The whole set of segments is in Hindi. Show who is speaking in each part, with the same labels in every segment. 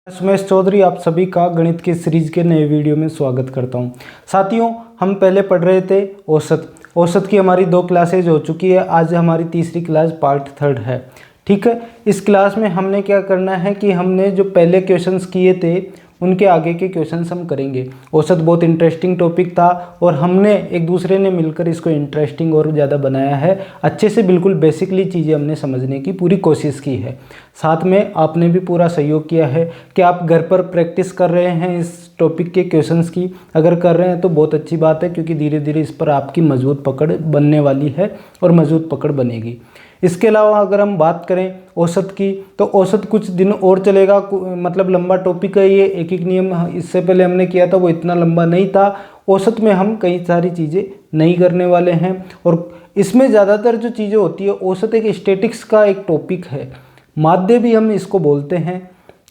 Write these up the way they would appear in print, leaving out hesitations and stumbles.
Speaker 1: सुमेश चौधरी आप सभी का गणित के सीरीज के नए वीडियो में स्वागत करता हूं। साथियों, हम पहले पढ़ रहे थे औसत की हमारी 2 क्लासेज हो चुकी है। आज हमारी तीसरी क्लास पार्ट 3 है। ठीक है, इस क्लास में हमने क्या करना है कि हमने जो पहले क्वेश्चंस किए थे उनके आगे के क्वेश्चंस हम करेंगे। औसत बहुत इंटरेस्टिंग टॉपिक था और हमने एक दूसरे ने मिलकर इसको इंटरेस्टिंग और ज़्यादा बनाया है। अच्छे से बिल्कुल बेसिकली चीज़ें हमने समझने की पूरी कोशिश की है। साथ में आपने भी पूरा सहयोग किया है कि आप घर पर प्रैक्टिस कर रहे हैं इस टॉपिक के क्वेश्चंस की। अगर कर रहे हैं तो बहुत अच्छी बात है, क्योंकि धीरे धीरे इस पर आपकी मजबूत पकड़ बनने वाली है और मजबूत पकड़ बनेगी। इसके अलावा अगर हम बात करें औसत की, तो औसत कुछ दिन और चलेगा। मतलब लंबा टॉपिक है ये, एक एक नियम इससे पहले हमने किया था वो इतना लंबा नहीं था। औसत में हम कई सारी चीज़ें नहीं करने वाले हैं और इसमें ज़्यादातर जो चीज़ें होती है, औसत एक स्टैटिक्स का एक टॉपिक है। माध्य भी हम इसको बोलते हैं,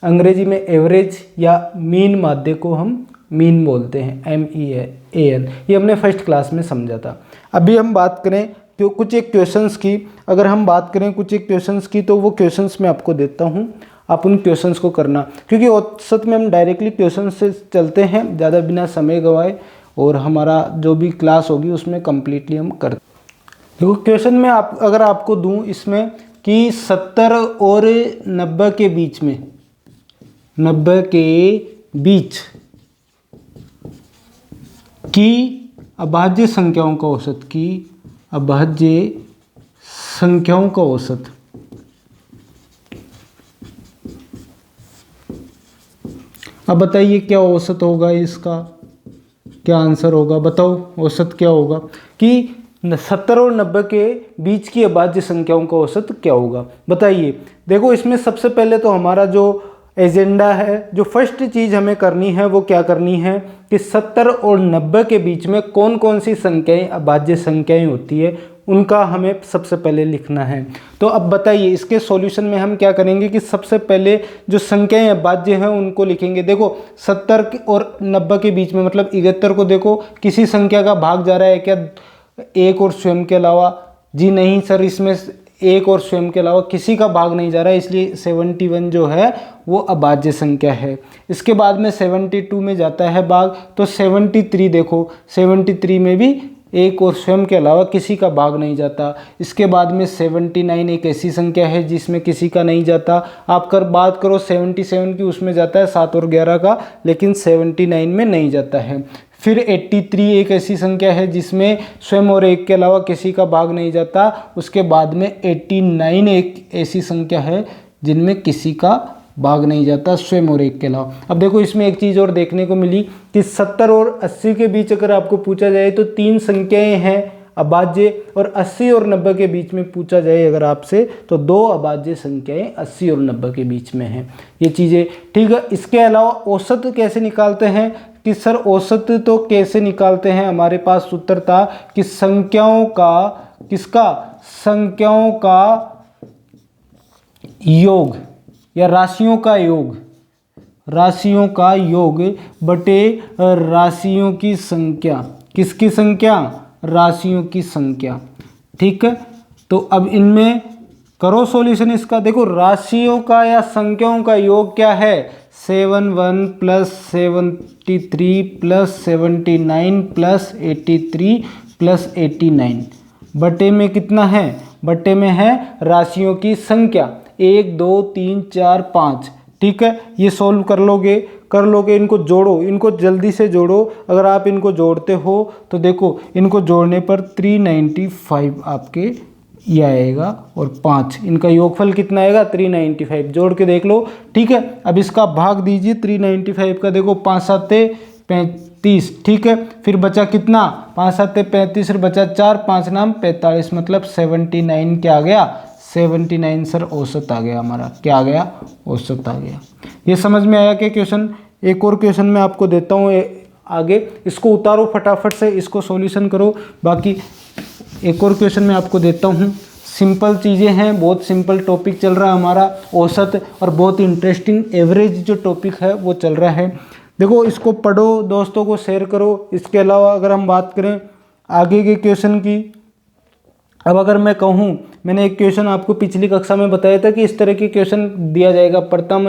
Speaker 1: अंग्रेजी में एवरेज या मीन माध्य को हम मीन बोलते हैं, MEAN। ये हमने फर्स्ट क्लास में समझा था। अभी हम बात करें तो कुछ एक क्वेश्चंस की, अगर हम बात करें कुछ एक क्वेश्चंस की, तो वो क्वेश्चंस मैं आपको देता हूँ, आप उन क्वेश्चंस को करना, क्योंकि औसत में हम डायरेक्टली क्वेश्चन से चलते हैं ज़्यादा बिना समय गंवाए, और हमारा जो भी क्लास होगी उसमें कम्प्लीटली हम कर। देखो क्वेश्चन में अगर आपको दूँ इसमें कि 70 और 90 के बीच में, 90 के बीच की अभाज्य संख्याओं का औसत, की अभाज्य संख्याओं का औसत, अब बताइए क्या औसत होगा इसका, क्या आंसर होगा, बताओ औसत क्या होगा कि 70 और 90 के बीच की अभाज्य संख्याओं का औसत क्या होगा, बताइए। देखो इसमें सबसे पहले तो हमारा जो एजेंडा है, जो फर्स्ट चीज़ हमें करनी है वो क्या करनी है कि 70 और 90 के बीच में कौन कौन सी संख्याएं अभाज्य संख्याएं होती है उनका हमें सबसे पहले लिखना है। तो अब बताइए इसके सॉल्यूशन में हम क्या करेंगे कि सबसे पहले जो संख्याएं अभाज्य हैं उनको लिखेंगे। देखो 70 और 90 के बीच में मतलब 71 को देखो किसी संख्या का भाग जा रहा है क्या, एक और स्वयं के अलावा? जी नहीं सर, इसमें एक और स्वयं के अलावा किसी का भाग नहीं जा रहा है, इसलिए 71 जो है वो अभाज्य संख्या है। इसके बाद में 72 में जाता है भाग, तो 73 देखो, 73 में भी एक और स्वयं के अलावा किसी का भाग नहीं जाता। इसके बाद में 79 एक ऐसी संख्या है जिसमें किसी का नहीं जाता। आप बात करो 77 की, उसमें जाता है 7 और 11 का, लेकिन 79 में नहीं जाता है। फिर 83 एक ऐसी संख्या है जिसमें स्वयं और एक के अलावा किसी का भाग नहीं जाता। उसके बाद में 89 एक ऐसी संख्या है जिनमें किसी का भाग नहीं जाता स्वयं और एक के अलावा। अब देखो इसमें एक चीज़ और देखने को मिली कि 70 और 80 के बीच अगर आपको पूछा जाए तो 3 संख्याएं हैं अभाज्य, और 80 और 90 के बीच में पूछा जाए अगर आपसे तो 2 अभाज्य संख्याएं 80 और 90 के बीच में हैं। ये चीज़ें ठीक है। इसके अलावा औसत कैसे निकालते हैं कि सर औसत तो कैसे निकालते हैं, हमारे पास सूत्र था कि संख्याओं का, किसका, संख्याओं का योग या राशियों का योग, राशियों का योग बटे राशियों की संख्या। किसकी संख्या? राशियों की संख्या। ठीक है, तो अब इनमें करो सॉल्यूशन इसका। देखो राशियों का या संख्याओं का योग क्या है, 71 प्लस 73 प्लस 79 प्लस 83 प्लस 89 बटे में कितना है, बटे में है राशियों की संख्या 1 2 3 4 5। ठीक है, ये सॉल्व कर लोगे, इनको जोड़ो, इनको जल्दी से जोड़ो। अगर आप इनको जोड़ते हो तो देखो इनको जोड़ने पर 395 आपके ये आएगा, और 5 इनका योगफल कितना आएगा, 395। जोड़ के देख लो। ठीक है, अब इसका भाग दीजिए 395 का, देखो 5 7 35। ठीक है, फिर बचा कितना, 5 7 35 और बचा 4, 5 नाम 45, मतलब 79 क्या आ गया, 79 सर औसत आ गया हमारा। क्या आ गया, औसत आ गया। ये समझ में आया कि क्वेश्चन। एक और क्वेश्चन मैं आपको देता हूँ आगे, इसको उतारो फटाफट से, इसको सॉल्यूशन करो। बाकी एक और क्वेश्चन मैं आपको देता हूँ, सिंपल चीज़ें हैं, बहुत सिंपल टॉपिक चल रहा है हमारा औसत, और बहुत इंटरेस्टिंग एवरेज जो टॉपिक है वो चल रहा है। देखो इसको पढ़ो, दोस्तों को शेयर करो। इसके अलावा अगर हम बात करें आगे के क्वेश्चन की, अब अगर मैं कहूँ, मैंने एक क्वेश्चन आपको पिछली कक्षा में बताया था कि इस तरह के क्वेश्चन दिया जाएगा, प्रथम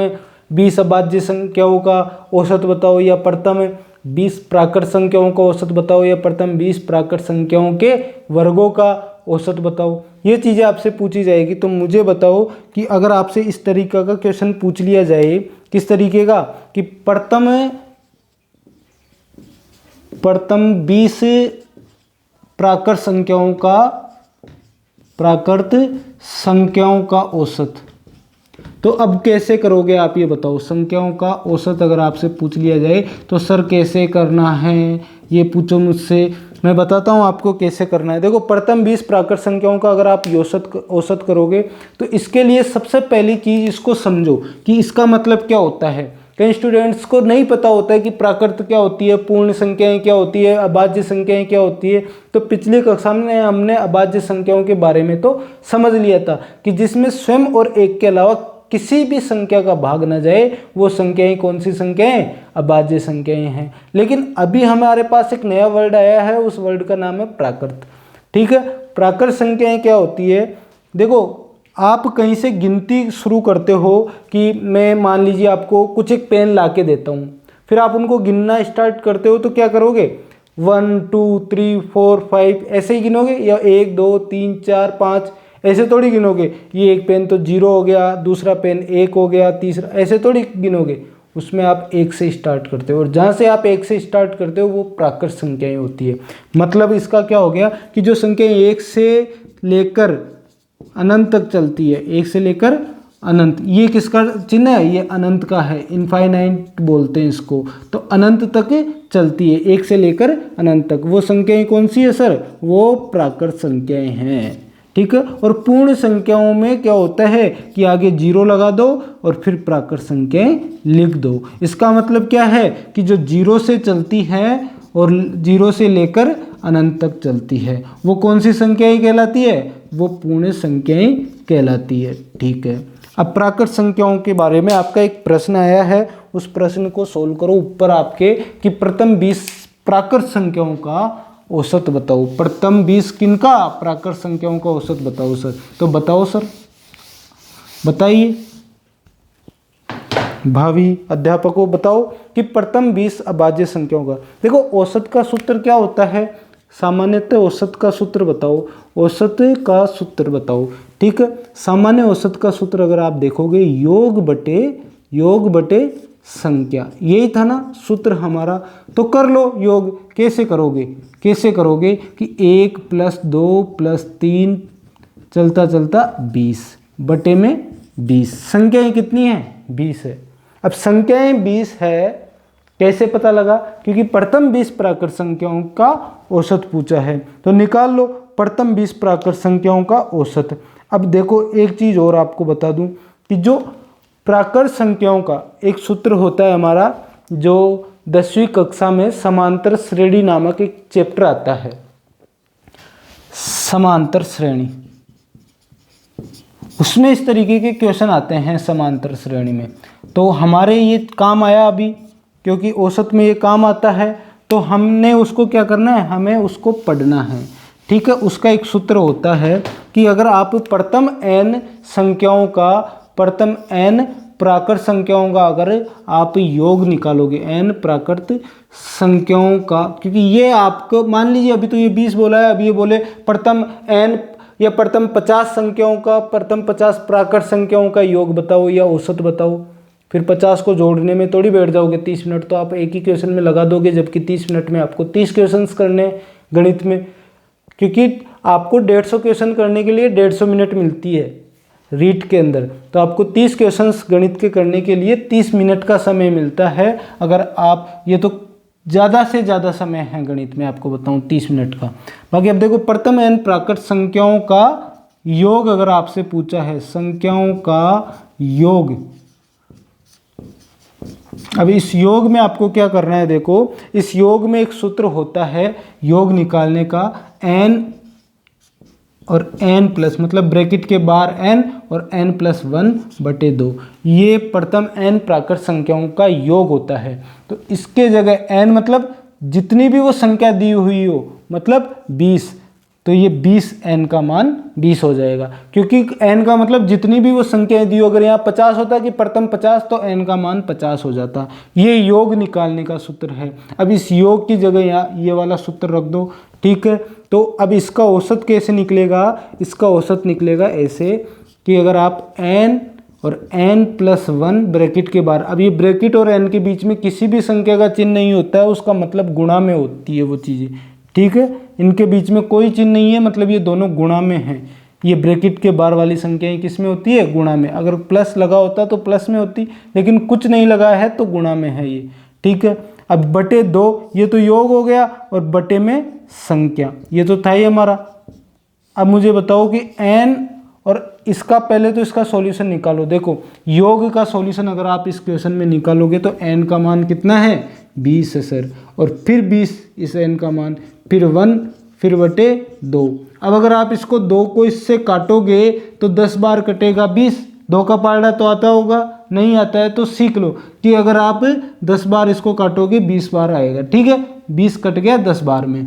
Speaker 1: 20 अभाज्य संख्याओं का औसत बताओ, या प्रथम 20 प्राकृत संख्याओं का औसत बताओ, या प्रथम 20 प्राकृत संख्याओं के वर्गों का औसत बताओ। ये चीज़ें आपसे पूछी जाएगी। तो मुझे बताओ कि अगर आपसे इस तरीके का क्वेश्चन पूछ लिया जाए, किस तरीके का, कि प्रथम 20 प्राकृत संख्याओं का औसत, तो अब कैसे करोगे आप ये बताओ। संख्याओं का औसत अगर आपसे पूछ लिया जाए तो सर कैसे करना है, ये पूछो मुझसे, मैं बताता हूँ आपको कैसे करना है। देखो, प्रथम 20 प्राकृत संख्याओं का अगर आप औसत करोगे तो इसके लिए सबसे पहली चीज़ इसको समझो कि इसका मतलब क्या होता है। कई स्टूडेंट्स को नहीं पता होता है कि प्राकृत क्या होती है, पूर्ण संख्याएं क्या होती है, अभाज्य संख्याएं क्या होती है। तो पिछली कक्षा में हमने अभाज्य संख्याओं के बारे में तो समझ लिया था कि जिसमें स्वयं और एक के अलावा किसी भी संख्या का भाग न जाए, वो संख्याएं कौन सी संख्याएं, अभाज्य संख्याएं हैं। लेकिन अभी हमारे पास एक नया वर्ड आया है, उस वर्ड का नाम है प्राकृत। ठीक है, प्राकृत संख्याएं क्या होती है। देखो, आप कहीं से गिनती शुरू करते हो कि मैं मान लीजिए आपको कुछ एक पेन ला के देता हूँ, फिर आप उनको गिनना स्टार्ट करते हो तो क्या करोगे, 1 2 3 4 5 ऐसे ही गिनोगे, या 1 2 3 4 5 ऐसे थोड़ी गिनोगे। ये एक पेन तो 0 हो गया, दूसरा पेन 1 हो गया, तीसरा, ऐसे थोड़ी गिनोगे। उसमें आप 1 से स्टार्ट करते हो, और जहाँ से आप 1 से स्टार्ट करते हो वो प्राकृत संख्याएं होती है। मतलब इसका क्या हो गया कि जो संख्याएं 1 से लेकर अनंत तक चलती है, 1 से लेकर अनंत, ये किसका चिन्ह है, ये अनंत का है, इनफाइनाइट बोलते हैं इसको। तो अनंत तक चलती है, 1 से लेकर अनंत तक, वो संख्याएं कौन सी है सर, वो प्राकृत संख्याएं हैं। ठीक है, और पूर्ण संख्याओं में क्या होता है कि आगे 0 लगा दो और फिर प्राकृत संख्याएं लिख दो। इसका मतलब क्या है कि जो 0 से चलती है और 0 से लेकर अनंत तक चलती है, वो कौन सी संख्याएं कहलाती है, वो पूर्ण संख्याएं कहलाती है। ठीक है, अब प्राकृत संख्याओं के बारे में आपका एक प्रश्न आया है, उस प्रश्न को सोल्व करो ऊपर आपके, कि प्रथम 20 प्राकृत संख्याओं का औसत बताओ। प्रथम 20 किनका, प्राकृत संख्याओं का औसत बताओ सर। तो बताओ सर, बताइए, भावी अध्यापकों बताओ कि प्रथम 20 अभाज्य संख्याओं का। देखो, औसत का सूत्र क्या होता है, सामान्यतः औसत का सूत्र बताओ, औसत का सूत्र बताओ। ठीक है, सामान्य औसत का सूत्र अगर आप देखोगे, योग बटे संख्या, यही था ना सूत्र हमारा। तो कर लो योग, कैसे करोगे कि 1 + 2 + 3 चलता 20 बटे में 20, संख्याएं कितनी है, 20 है। अब संख्याएं 20 है, कैसे पता लगा, क्योंकि प्रथम 20 प्राकृत संख्याओं का औसत पूछा है, तो निकाल लो प्रथम 20 प्राकृत संख्याओं का औसत। अब देखो, एक चीज और आपको बता दूं कि जो प्राकृत संख्याओं का एक सूत्र होता है हमारा, जो 10वीं कक्षा में समांतर श्रेणी नामक एक चैप्टर आता है, समांतर श्रेणी, उसमें इस तरीके के क्वेश्चन आते हैं समांतर श्रेणी में। तो हमारे ये काम आया अभी, क्योंकि औसत में ये काम आता है, तो हमने उसको क्या करना है, हमें उसको पढ़ना है। ठीक है, उसका एक सूत्र होता है कि अगर आप प्रथम n संख्याओं का, प्रथम n प्राकृत संख्याओं का अगर आप योग निकालोगे, n प्राकृत संख्याओं का, क्योंकि ये आपको मान लीजिए अभी तो ये 20 बोला है, अभी ये बोले प्रथम n या प्रथम 50 संख्याओं का, प्रथम 50 प्राकृत संख्याओं का योग बताओ या औसत बताओ। फिर 50 को जोड़ने में थोड़ी बैठ जाओगे 30 मिनट, तो आप एक ही क्वेश्चन में लगा दोगे, जबकि 30 मिनट में आपको 30 क्वेश्चंस करने गणित में, क्योंकि आपको 150 क्वेश्चन करने के लिए 150 मिनट मिलती है रीट के अंदर, तो आपको 30 क्वेश्चंस गणित के करने के लिए 30 मिनट का समय मिलता है। अगर आप, ये तो ज़्यादा से ज़्यादा समय है गणित में, आपको बताऊं 30 मिनट का। बाकी अब देखो, प्रथम n प्राकृत संख्याओं का योग अगर आपसे पूछा है, संख्याओं का योग, अब इस योग में आपको क्या करना है, देखो इस योग में एक सूत्र होता है योग निकालने का, n और n प्लस, मतलब ब्रैकेट के बाहर n और n+1/2, ये प्रथम n प्राकृत संख्याओं का योग होता है। तो इसके जगह n मतलब जितनी भी वो संख्या दी हुई हो, मतलब 20, तो ये 20 n का मान 20 हो जाएगा, क्योंकि n का मतलब जितनी भी वो संख्याएं दी, अगर यहाँ 50 होता कि प्रथम 50 तो n का मान 50 हो जाता। ये योग निकालने का सूत्र है। अब इस योग की जगह यहाँ ये वाला सूत्र रख दो, ठीक है। तो अब इसका औसत कैसे निकलेगा, इसका औसत निकलेगा ऐसे कि अगर आप n और n+1 ब्रैकेट के बाहर, अब ये ब्रैकेट और n के बीच में किसी भी संख्या का चिन्ह नहीं होता है, उसका मतलब गुणा में होती है वो चीज़ें, ठीक है। इनके बीच में कोई चिन्ह नहीं है, मतलब ये दोनों गुणा में हैं। ये ब्रैकेट के बाहर वाली संख्याएं किस में होती है, गुणा में। अगर प्लस लगा होता तो प्लस में होती, लेकिन कुछ नहीं लगा है तो गुणा में है ये, ठीक है। अब बटे 2 ये तो योग हो गया, और बटे में संख्या ये तो था ही हमारा। अब मुझे बताओ कि n, और इसका पहले तो इसका सॉल्यूशन निकालो। देखो योग का सॉल्यूशन अगर आप इस क्वेश्चन में निकालोगे तो n का मान कितना है, 20 है सर, और फिर 20 इस n का मान, फिर 1, फिर बटे 2। अब अगर आप इसको 2 को इससे काटोगे तो 10 बार कटेगा 20। 2 का पारड़ा तो आता होगा, नहीं आता है तो सीख लो कि अगर आप 10 बार इसको काटोगे 20 बार आएगा, ठीक है। 20 कट गया 10 बार में।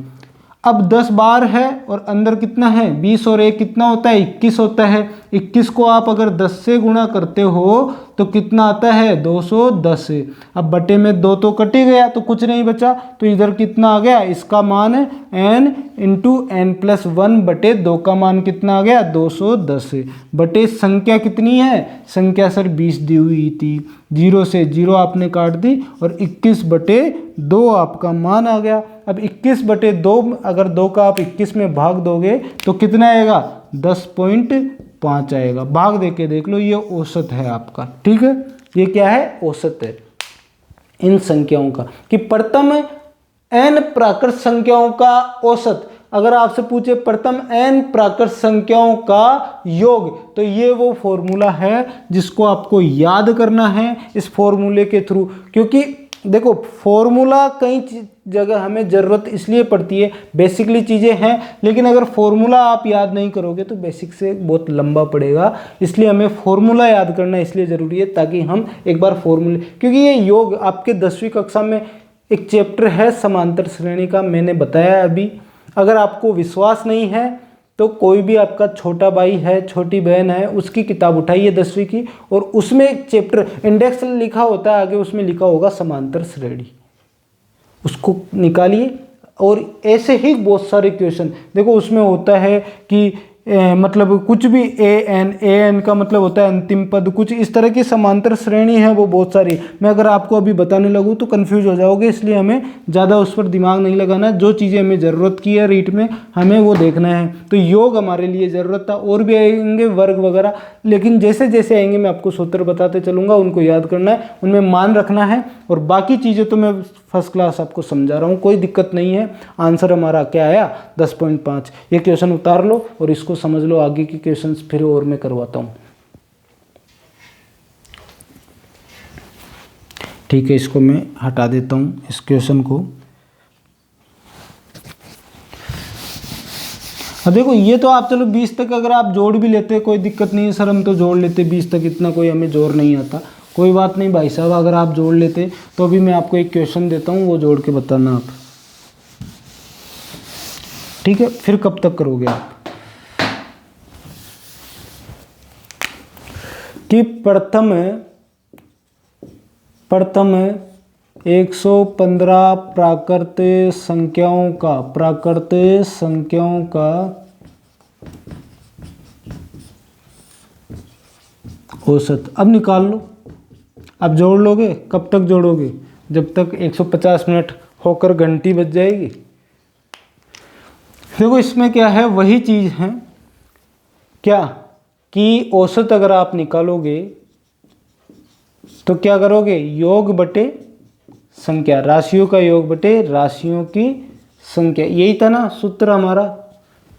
Speaker 1: अब 10 बार है और अंदर कितना है, 20 और 1 कितना होता है, 21 होता है। 21 को आप अगर 10 से गुणा करते हो तो कितना आता है, 210। अब बटे में 2 तो कट ही गया तो कुछ नहीं बचा, तो इधर कितना आ गया, इसका मान n इंटू n+1 बटे 2 का मान कितना आ गया, 210 बटे संख्या कितनी है, संख्या सर 20 दी हुई थी। 0 से 0 आपने काट दी और 21 बटे 2 आपका मान आ गया। अब 21 बटे 2, अगर 2 का आप 21 में भाग दोगे तो कितना आएगा, 10.5 आएगा। भाग दे के देख लो, ये औसत है आपका, ठीक है। ये क्या है, औसत है इन संख्याओं का, कि प्रथम n प्राकृत संख्याओं का औसत। अगर आपसे पूछे प्रथम n प्राकृत संख्याओं का योग, तो ये वो फॉर्मूला है जिसको आपको याद करना है इस फॉर्मूले के थ्रू। क्योंकि देखो फॉर्मूला कई जगह हमें ज़रूरत इसलिए पड़ती है, बेसिकली चीज़ें हैं, लेकिन अगर फॉर्मूला आप याद नहीं करोगे तो बेसिक से बहुत लंबा पड़ेगा। इसलिए हमें फॉर्मूला याद करना इसलिए ज़रूरी है ताकि हम एक बार फॉर्मूले, क्योंकि ये योग आपके 10वीं कक्षा में एक चैप्टर है समांतर श्रेणी का, मैंने बताया अभी। अगर आपको विश्वास नहीं है तो कोई भी आपका छोटा भाई है, छोटी बहन है, उसकी किताब उठाइए 10वीं की, और उसमें एक चैप्टर इंडेक्स लिखा होता है आगे, उसमें लिखा होगा समांतर श्रेणी, उसको निकालिए। और ऐसे ही बहुत सारे क्वेश्चन देखो उसमें होता है कि मतलब कुछ भी an का मतलब होता है अंतिम पद, कुछ इस तरह की समांतर श्रेणी है वो बहुत सारी। मैं अगर आपको अभी बताने लगूँ तो कंफ्यूज हो जाओगे, इसलिए हमें ज़्यादा उस पर दिमाग नहीं लगाना। जो चीज़ें हमें ज़रूरत की है रीट में हमें वो देखना है। तो योग हमारे लिए ज़रूरत था, और भी आएंगे वर्ग वगैरह, लेकिन जैसे जैसे आएंगे मैं आपको सूत्र बताते चलूँगा, उनको याद करना है, उनमें मान रखना है, और बाकी चीज़ें तो मैं फर्स्ट क्लास आपको समझा रहा हूँ, कोई दिक्कत नहीं है। आंसर हमारा क्या आया, 10.5। ये क्वेश्चन उतार लो और इसको समझ लो। आगे के क्वेश्चंस फिर और मैं करवाता हूँ, ठीक है। इसको मैं हटा देता हूँ इस क्वेश्चन को। अब देखो ये तो आप चलो 20 तक अगर आप जोड़ भी लेते कोई दिक्कत नहीं है सर, हम तो जोड़ लेते 20 तक, इतना कोई हमें जोड़ नहीं आता, कोई बात नहीं भाई साहब। अगर आप जोड़ लेते तो अभी मैं आपको एक क्वेश्चन देता हूँ, वो जोड़ के बताना आप, ठीक है। फिर कब तक करोगे आप, कि प्रथम 115 प्राकृत संख्याओं का औसत। अब निकाल लो, अब जोड़ लोगे। कब तक जोड़ोगे, जब तक 150 मिनट होकर घंटी बज जाएगी। देखो इसमें क्या है, वही चीज़ है क्या, कि औसत अगर आप निकालोगे तो क्या करोगे, योग बटे संख्या, राशियों का योग बटे राशियों की संख्या, यही था ना सूत्र हमारा,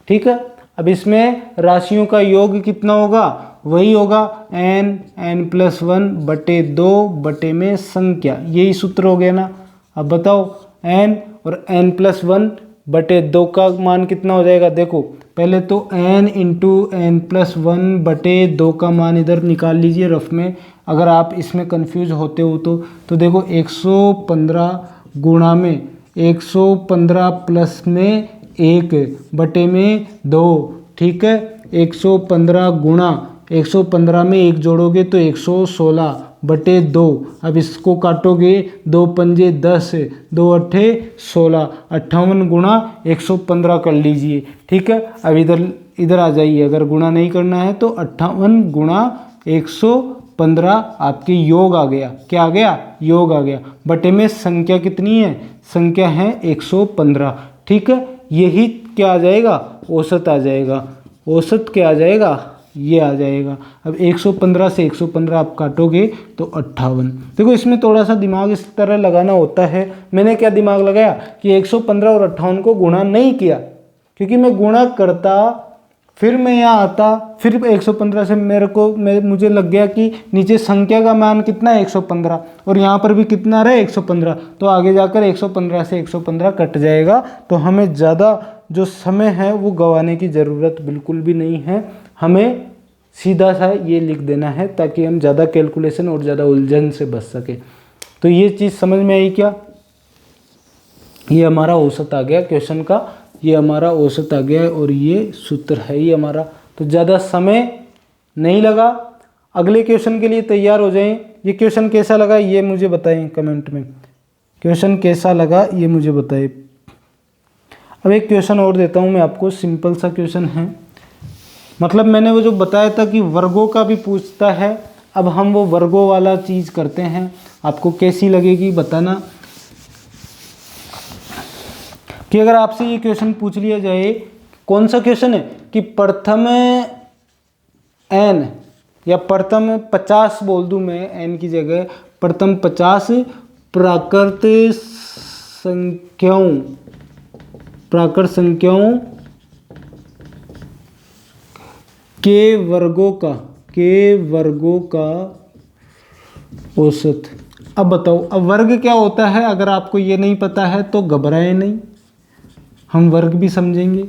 Speaker 1: ठीक है। अब इसमें राशियों का योग कितना होगा, वही होगा n+1 बटे 2 बटे में संख्या, यही सूत्र हो गया ना। अब बताओ n और n+1 बटे 2 का मान कितना हो जाएगा। देखो पहले तो n इंटू n+1 बटे 2 का मान इधर निकाल लीजिए रफ में, अगर आप इसमें कंफ्यूज होते हो तो देखो 115 गुणा में 115 प्लस में 1/2, ठीक है। 115 गुणा 115 में 1 जोड़ोगे तो 116/2। अब इसको काटोगे, 2 पंजे 10, 2 अट्ठे 16, 58 गुणा 115 कर लीजिए, ठीक है। अब इधर आ जाइए, अगर गुणा नहीं करना है तो 58 गुणा 115 आपके योग आ गया। क्या आ गया? योग आ गया। बटे में संख्या कितनी है? संख्या है 115, ठीक है। यही क्या आ जाएगा? औसत आ जाएगा। औसत क्या आ जाएगा? ये आ जाएगा। अब 115 से 115 आप काटोगे तो 58। देखो इसमें थोड़ा सा दिमाग इस तरह लगाना होता है। मैंने क्या दिमाग लगाया कि 115 और 58 को गुणा नहीं किया, क्योंकि मैं गुणा करता फिर मैं यहाँ आता, फिर 115 से मुझे लग गया कि नीचे संख्या का मान कितना है? 115, और यहाँ पर भी कितना रहा? 115। तो आगे जाकर 115 से 115 कट जाएगा, तो हमें ज़्यादा जो समय है वो गंवाने की ज़रूरत बिल्कुल भी नहीं है। हमें सीधा सा ये लिख देना है ताकि हम ज़्यादा कैलकुलेशन और ज़्यादा उलझन से बच सके। तो ये चीज़ समझ में आई क्या? ये हमारा औसत आ गया क्वेश्चन का, ये हमारा औसत आ गया और ये सूत्र है ये हमारा। तो ज़्यादा समय नहीं लगा। अगले क्वेश्चन के लिए तैयार हो जाएं। ये क्वेश्चन कैसा लगा ये मुझे बताएं कमेंट में। क्वेश्चन कैसा लगा ये मुझे बताएं। अब एक क्वेश्चन और देता हूँ मैं आपको, सिंपल सा क्वेश्चन है। मतलब मैंने वो जो बताया था कि वर्गों का भी पूछता है, अब हम वो वर्गों वाला चीज़ करते हैं। आपको कैसी लगेगी बताना। कि अगर आपसे ये क्वेश्चन पूछ लिया जाए, कौन सा क्वेश्चन है कि प्रथम n या प्रथम 50 बोल दूं मैं n की जगह, प्रथम 50 प्राकृत संख्याओं के वर्गों का औसत। अब बताओ, अब वर्ग क्या होता है? अगर आपको ये नहीं पता है तो घबराएं नहीं, हम वर्ग भी समझेंगे।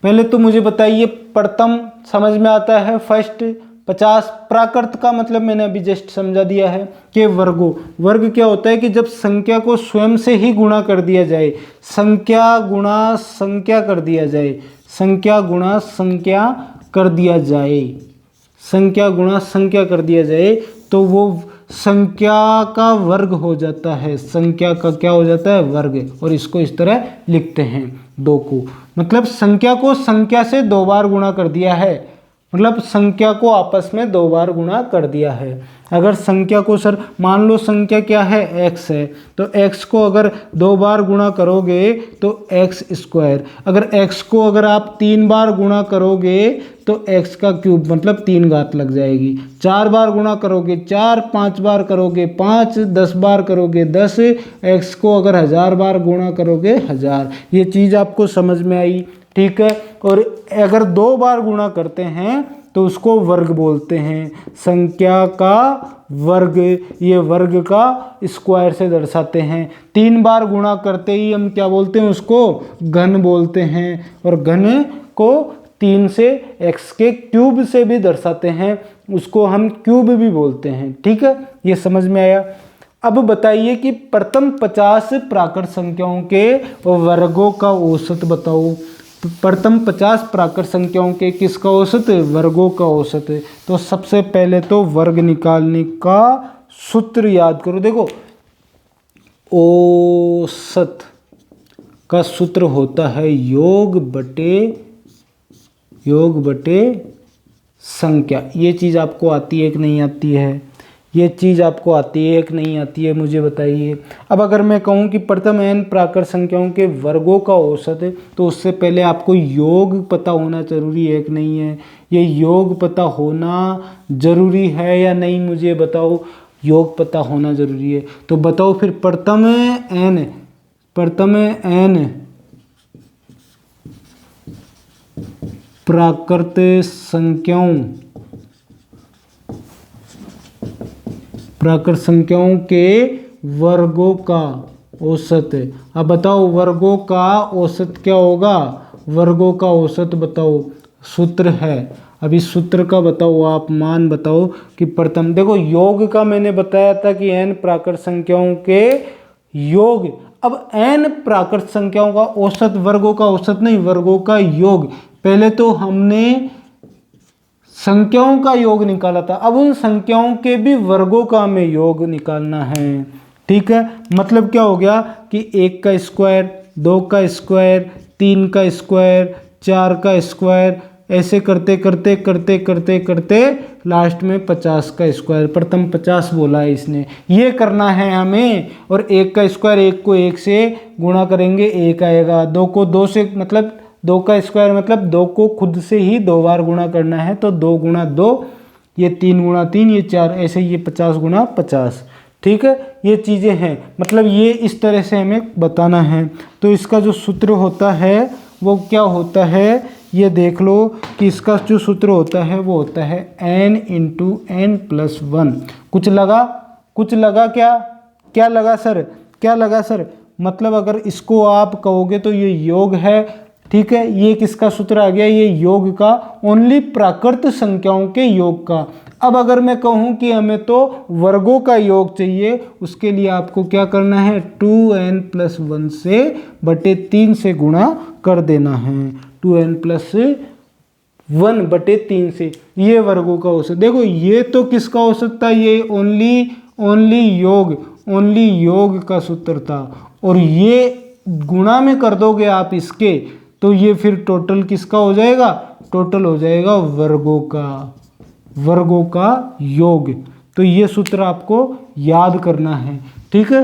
Speaker 1: पहले तो मुझे बताइए, प्रथम समझ में आता है, फर्स्ट 50। प्राकृत का मतलब मैंने अभी जस्ट समझा दिया है कि वर्गों। वर्ग क्या होता है कि जब संख्या को स्वयं से ही गुणा कर दिया जाए, संख्या गुणा संख्या कर दिया जाए, संख्या गुणा संख्या कर दिया जाए, संख्या गुणा संख्या कर दिया जाए, तो वो संख्या का वर्ग हो जाता है। संख्या का क्या हो जाता है? वर्ग। और इसको इस तरह लिखते हैं 2 को, मतलब संख्या को संख्या से 2 बार गुणा कर दिया है, मतलब संख्या को आपस में 2 बार गुणा कर दिया है। अगर संख्या को सर मान लो संख्या क्या है? x है, तो x को अगर 2 बार गुणा करोगे तो x²। अगर x को अगर आप 3 बार गुणा करोगे तो x का क्यूब मतलब 3 घात लग जाएगी। 4 बार गुणा करोगे 4, 5 बार करोगे 5, 10 बार करोगे 10, x को अगर 1000 बार गुणा करोगे 1000। ये चीज़ आपको समझ में आई, ठीक है। और अगर 2 बार गुणा करते हैं तो उसको वर्ग बोलते हैं, संख्या का वर्ग। ये वर्ग का स्क्वायर से दर्शाते हैं। 3 बार गुणा करते ही हम क्या बोलते हैं? उसको घन बोलते हैं। और घन को 3 से x के क्यूब से भी दर्शाते हैं, उसको हम क्यूब भी बोलते हैं, ठीक है। ये समझ में आया। अब बताइए कि प्रथम 50 प्राकृत संख्याओं के वर्गों का औसत बताओ। प्रथम 50 प्राकृत संख्याओं के किसका औसत? वर्गों का औसत। तो सबसे पहले तो वर्ग निकालने का सूत्र याद करो। देखो, औसत का सूत्र होता है योग बटे संख्या। ये चीज़ आपको आती है कि नहीं आती है? ये चीज़ आपको आती है कि नहीं आती है, मुझे बताइए। अब अगर मैं कहूँ कि प्रथम n प्राकृत संख्याओं के वर्गों का औसत है, तो उससे पहले आपको योग पता होना जरूरी है कि नहीं है? ये योग पता होना जरूरी है या नहीं, मुझे बताओ। योग पता होना जरूरी है। तो बताओ फिर, प्रथम n प्राकृत संख्याओं के वर्गों का औसत। अब बताओ वर्गों का औसत क्या होगा? वर्गों का औसत बताओ, सूत्र है। अब इस सूत्र का बताओ, आप मान बताओ कि प्रथम, देखो योग का मैंने बताया था कि n प्राकृत संख्याओं के योग। अब n प्राकृत संख्याओं का औसत, वर्गों का औसत नहीं, वर्गों का योग। पहले तो हमने संख्याओं का योग निकाला था, अब उन संख्याओं के भी वर्गों का हमें योग निकालना है। ठीक है, मतलब क्या हो गया कि 1 का स्क्वायर, 2 का स्क्वायर, 3 का स्क्वायर, 4 का स्क्वायर, ऐसे करते करते करते करते करते लास्ट में 50 का स्क्वायर, प्रथम 50 बोला है इसने, ये करना है हमें। और 1 का स्क्वायर, 1 को 1 से गुणा करेंगे 1 आएगा, 2 को 2 से, मतलब 2 का स्क्वायर मतलब 2 को खुद से ही 2 बार गुणा करना है, तो 2 गुणा 2, ये 3 गुणा 3, ये 4, ऐसे ये 50 गुणा 50। ठीक है, ये चीज़ें हैं, मतलब ये इस तरह से हमें बताना है। तो इसका जो सूत्र होता है वो क्या होता है, ये देख लो कि इसका जो सूत्र होता है वो होता है n इंटू एन प्लस 1। कुछ लगा क्या लगा सर, क्या लगा सर? मतलब अगर इसको आप कहोगे तो ये योग है। ठीक है, ये किसका सूत्र आ गया, ये योग का, ओनली प्राकृत संख्याओं के योग का। अब अगर मैं कहूँ कि हमें तो वर्गों का योग चाहिए, उसके लिए आपको क्या करना है, 2n प्लस 1 से बटे 3 से गुणा कर देना है, 2n प्लस 1 बटे 3 से। ये वर्गों का औसत, देखो ये तो किसका औसत था, ये ओनली योग का सूत्र था। और ये गुणा में कर दोगे आप इसके, तो ये फिर टोटल किसका हो जाएगा, टोटल हो जाएगा वर्गों का योग। तो ये सूत्र आपको याद करना है। ठीक है,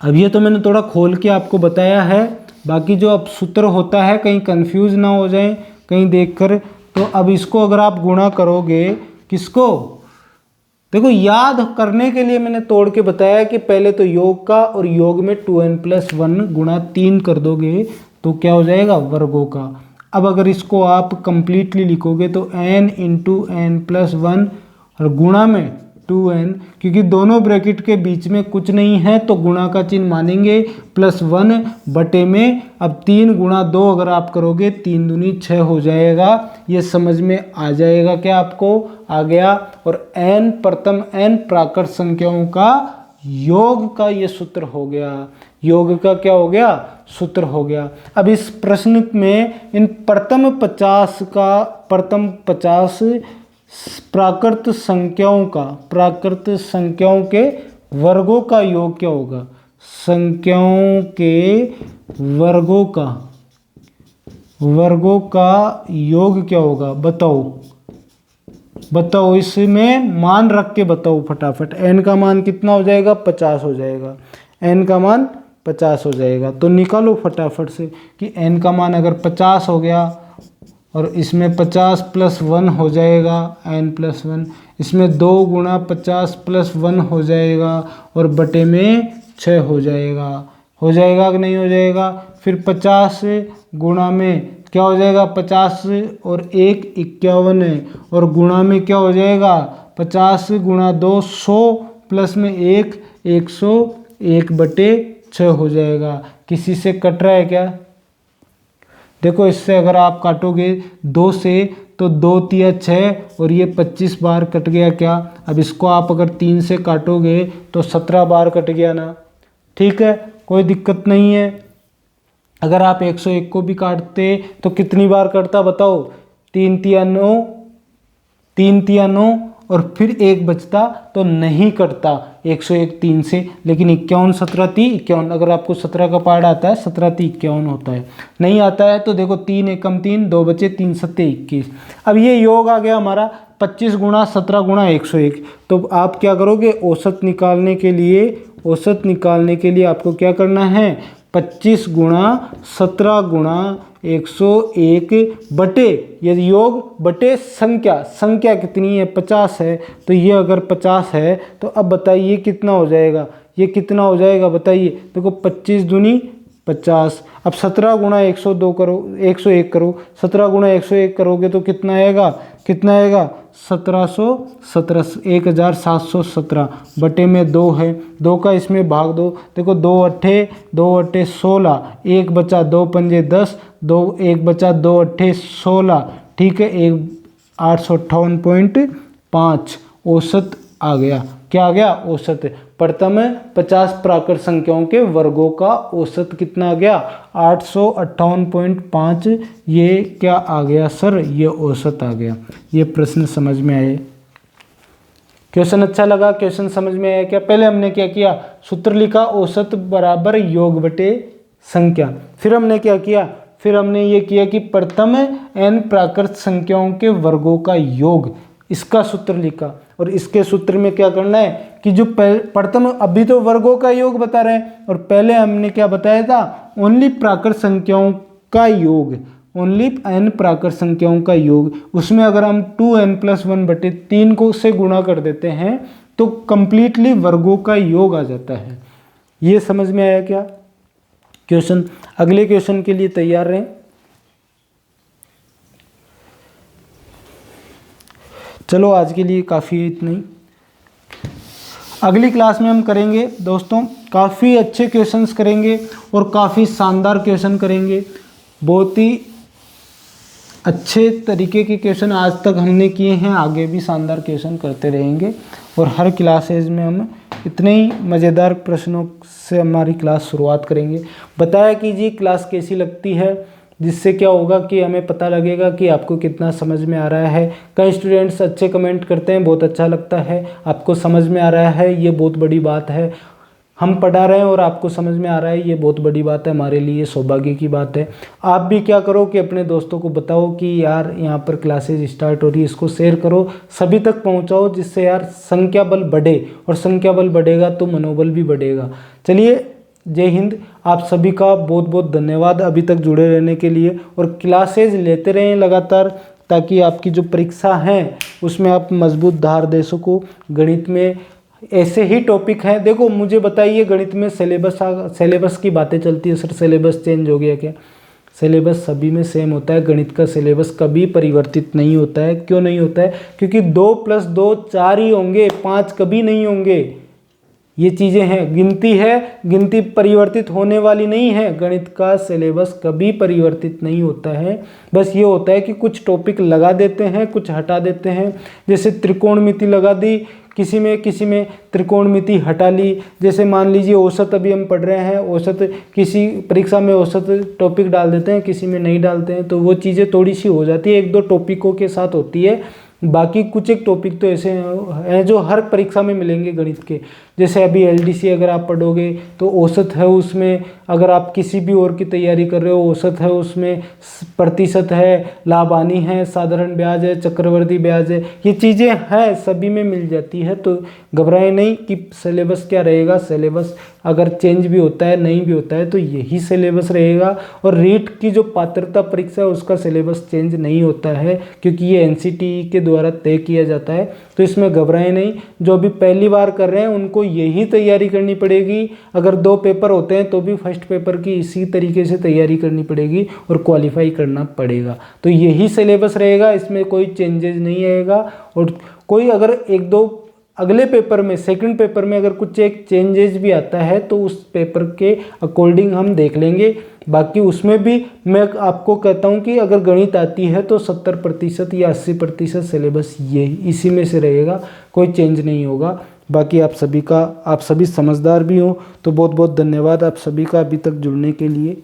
Speaker 1: अब ये तो मैंने थोड़ा खोल के आपको बताया है, बाकी जो अब सूत्र होता है कहीं कंफ्यूज ना हो जाए कहीं देखकर। तो अब इसको अगर आप गुणा करोगे, किसको, देखो याद करने के लिए मैंने तोड़ के बताया कि पहले तो योग का, और योग में 2n प्लस 1 गुणा 3 कर दोगे तो क्या हो जाएगा, वर्गों का। अब अगर इसको आप कंप्लीटली लिखोगे तो n इंटू एन प्लस 1 और गुणा में 2n, क्योंकि दोनों ब्रैकेट के बीच में कुछ नहीं है तो गुणा का चिन्ह मानेंगे, प्लस 1 बटे में, अब 3 गुणा 2 अगर आप करोगे 3 दूनी 6 हो जाएगा। ये समझ में आ जाएगा क्या आपको, आ गया। और n प्रथम n प्राकृत संख्याओं का योग का ये सूत्र हो गया, योग का क्या हो गया, सूत्र हो गया। अब इस प्रश्न में इन प्रथम 50 प्राकृत संख्याओं के वर्गों का योग क्या होगा, संख्याओं के वर्गों का योग क्या होगा, बताओ इसमें मान रख के बताओ फटाफट। n का मान कितना हो जाएगा, 50 हो जाएगा, n का मान 50 हो जाएगा। तो निकालो फटाफट से कि n का मान अगर 50 हो गया और इसमें 50 प्लस 1 हो जाएगा, n प्लस 1, इसमें 2 गुणा 50 प्लस 1 हो जाएगा और बटे में 6 हो जाएगा कि नहीं हो जाएगा। फिर 50 गुणा में क्या हो जाएगा, 50 और 1 51 है, और गुणा में क्या हो जाएगा, 50 गुणा 2 100 प्लस में 1 101 बटे 6 हो जाएगा। किसी से कट रहा है क्या, देखो इससे अगर आप काटोगे 2 से तो 2 तिया 6 और ये 25 बार कट गया क्या। अब इसको आप अगर 3 से काटोगे तो 17 बार कट गया ना, ठीक है, कोई दिक्कत नहीं है। अगर आप 101 को भी काटते तो कितनी बार कटता बताओ, 3 तिया 9 और फिर 1 बचता तो नहीं कटता 101 3 से। लेकिन 51 17 3 51, अगर आपको 17 का पार्ट आता है 17 3 51 होता है, नहीं आता है तो देखो 3 एकम 3 2 बचे 3 सत्ते 21। अब ये योग आ गया हमारा 25 गुणा 17 गुणा 101। तो आप क्या करोगे, औसत निकालने के लिए आपको क्या करना है, 25 गुणा 17 गुणा 101 बटे, ये योग बटे संख्या कितनी है, 50 है। तो ये अगर 50 है तो अब बताइए कितना हो जाएगा, ये कितना हो जाएगा बताइए। देखो 25 दूनी 50, अब 17 गुणा 102 करो, 101 करो, 17 गुणा 101 करोगे तो कितना आएगा 1717 बटे में 2 है, 2 का इसमें भाग दो। देखो 2 अट्ठे 16, 1 बचा 2 पंजे 10, 1 बचा 2 अट्ठे 16, ठीक है, 858.5 औसत आ गया। क्या आ गया, औसत। प्रथम 50 प्राकृत संख्याओं के वर्गों का औसत कितना आ गया 858.5। ये क्या आ गया सर, ये औसत आ गया। ये प्रश्न समझ में आए? क्वेश्चन अच्छा लगा? क्वेश्चन समझ में आया क्या? पहले हमने क्या किया, सूत्र लिखा औसत बराबर योग बटे संख्या। फिर हमने क्या किया, फिर हमने ये किया कि प्रथम n प्राकृत संख्याओं के वर्गों का योग, इसका सूत्र लिखा। और इसके सूत्र में क्या करना है कि जो प्रथम, अभी तो वर्गों का योग बता रहे हैं, और पहले हमने क्या बताया था, ओनली प्राकृत संख्याओं का योग, ओनली n प्राकृत संख्याओं का योग। उसमें अगर हम 2n+1 बटे 3 को से गुणा कर देते हैं तो कंप्लीटली वर्गों का योग आ जाता है। ये समझ में आया क्या क्वेश्चन? अगले क्वेश्चन के लिए तैयार रहें। चलो आज के लिए काफ़ी है इतना ही। अगली क्लास में हम करेंगे दोस्तों, काफ़ी अच्छे क्वेश्चंस करेंगे और काफ़ी शानदार क्वेश्चन करेंगे। बहुत ही अच्छे तरीके के क्वेश्चन आज तक हमने किए हैं, आगे भी शानदार क्वेश्चन करते रहेंगे। और हर क्लासेज में हम इतने ही मज़ेदार प्रश्नों से हमारी क्लास शुरुआत करेंगे। बताया कीजिए क्लास कैसी लगती है, जिससे क्या होगा कि हमें पता लगेगा कि आपको कितना समझ में आ रहा है। कई स्टूडेंट्स अच्छे कमेंट करते हैं, बहुत अच्छा लगता है, आपको समझ में आ रहा है, ये बहुत बड़ी बात है। हम पढ़ा रहे हैं और आपको समझ में आ रहा है, ये बहुत बड़ी बात है, हमारे लिए सौभाग्य की बात है। आप भी क्या करो कि अपने दोस्तों को बताओ कि यार यहाँ पर क्लासेज स्टार्ट हो रही है, इसको शेयर करो, सभी तक पहुँचाओ, जिससे यार संख्या बल बढ़े, और संख्या बल बढ़ेगा तो मनोबल भी बढ़ेगा। चलिए, जय हिंद। आप सभी का बहुत बहुत धन्यवाद अभी तक जुड़े रहने के लिए, और क्लासेज लेते रहें लगातार, ताकि आपकी जो परीक्षा है उसमें आप मजबूत धार दे सको। गणित में ऐसे ही टॉपिक हैं, देखो मुझे बताइए, गणित में सिलेबस की बातें चलती है, सर सिलेबस चेंज हो गया क्या? सिलेबस सभी में सेम होता है, गणित का सिलेबस कभी परिवर्तित नहीं होता है। क्यों नहीं होता है? क्योंकि 2 + 2 4 ही होंगे, 5 कभी नहीं होंगे। ये चीज़ें हैं, गिनती है, गिनती परिवर्तित होने वाली नहीं है। गणित का सिलेबस कभी परिवर्तित नहीं होता है। बस ये होता है कि कुछ टॉपिक लगा देते हैं, कुछ हटा देते हैं। जैसे त्रिकोणमिति लगा दी किसी में त्रिकोणमिति हटा ली। जैसे मान लीजिए औसत अभी हम पढ़ रहे हैं, औसत किसी परीक्षा में औसत टॉपिक डाल देते हैं, किसी में नहीं डालते हैं, तो वो चीज़ें थोड़ी सी हो जाती है, 1-2 टॉपिकों के साथ होती है। बाकी कुछ एक टॉपिक तो ऐसे हैं जो हर परीक्षा में मिलेंगे गणित के। जैसे अभी एलडीसी अगर आप पढ़ोगे तो औसत है उसमें, अगर आप किसी भी और की तैयारी कर रहे हो औसत है उसमें, प्रतिशत है, लाभानी है, साधारण ब्याज है, चक्रवर्ती ब्याज है, ये चीज़ें हैं, सभी में मिल जाती है। तो घबराए नहीं कि सिलेबस क्या रहेगा। सिलेबस अगर चेंज भी होता है, नहीं भी होता है, तो यही सिलेबस रहेगा। और रीट की जो पात्रता परीक्षा है उसका सिलेबस चेंज नहीं होता है, क्योंकि ये एनसीटीई के द्वारा तय किया जाता है। तो इसमें घबराए नहीं। जो अभी पहली बार कर रहे हैं उनको यही तैयारी करनी पड़ेगी। अगर 2 पेपर होते हैं तो भी फर्स्ट पेपर की इसी तरीके से तैयारी करनी पड़ेगी और क्वालिफाई करना पड़ेगा। तो यही सिलेबस रहेगा, इसमें कोई चेंजेस नहीं आएगा। और कोई अगर 1-2 अगले पेपर में, सेकंड पेपर में अगर कुछ एक चेंजेस भी आता है तो उस पेपर के अकॉर्डिंग हम देख लेंगे। बाकी उसमें भी मैं आपको कहता हूं कि अगर गणित आती है तो 70% या 80% सिलेबस ये इसी में से रहेगा, कोई चेंज नहीं होगा। बाकी आप सभी समझदार भी हो, तो बहुत बहुत धन्यवाद आप सभी का अभी तक जुड़ने के लिए।